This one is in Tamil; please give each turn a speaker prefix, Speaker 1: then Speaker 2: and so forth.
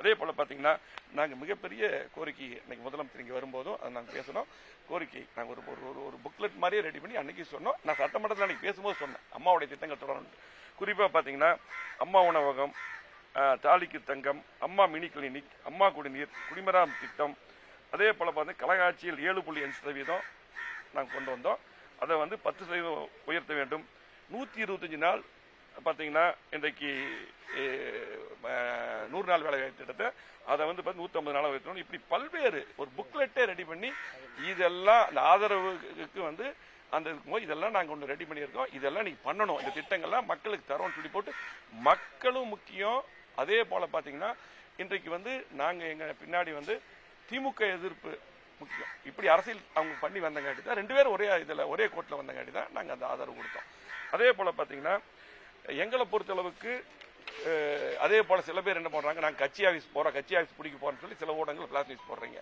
Speaker 1: அதே போல பாத்தீங்கன்னா நாங்கள் மிகப்பெரிய கோரிக்கை இன்னைக்கு முதலமைச்சர் இங்கே வரும்போதும் அதை நாங்கள் பேசணும். கோரிக்கை நாங்கள் ஒரு புக்லெட் மாதிரியே ரெடி பண்ணி அன்னைக்கு சொன்னோம். நான் சட்டமன்றத்தில் அன்னைக்கு பேசும்போது சொன்னேன் அம்மாவுடைய திட்டங்கள் தொடரணும். குறிப்பாக பார்த்தீங்கன்னா அம்மா உணவகம், தாலிக்கு தங்கம், அம்மா மினி கிளினிக், அம்மா குடிநீர், குடிமராமத்து திட்டம், அதே போல பார்த்தீங்கன்னா கலகாட்சியில் 7.5% நாங்கள் கொண்டு வந்தோம். அதை 10% உயர்த்த வேண்டும். 125 நாள் பார்த்தீங்கன்னா இன்றைக்கு 100 நாள் வேலை திட்டத்தை அதை 150 நாளாக உயர்த்தணும். இப்படி பல்வேறு ஒரு புக்லெட்டே ரெடி பண்ணி இதெல்லாம் அந்த ஆதரவுக்கு அந்த இதெல்லாம் நாங்கள் ஒன்று ரெடி பண்ணியிருக்கோம். இதெல்லாம் நீங்க பண்ணணும். இந்த திட்டங்கள்லாம் மக்களுக்கு தரோம்னு சொல்லி போட்டு மக்களும் முக்கியம். அதே போல பார்த்தீங்கன்னா இன்றைக்கு நாங்கள் எங்க பின்னாடி திமுக எதிர்ப்பு முக்கியம். இப்படி அரசியல் அவங்க பண்ணி வந்தங்காட்டி தான் 2 பேரும் ஒரே கோர்ட்ல வந்தங்காட்டி தான் நாங்கள் அந்த ஆதரவு கொடுத்தோம். அதே போல பார்த்தீங்கன்னா எங்களை பொறுத்தளவுக்கு அதே போல சில பேர் என்ன பண்றாங்க, நாங்கள் கட்சி ஆஃபீஸ் போறோம், கட்சி ஆஃபீஸ் பிடிக்க போறோம்னு சொல்லி சில ஊடகங்கள் பிளாஸ் நியூஸ் போடுறீங்க.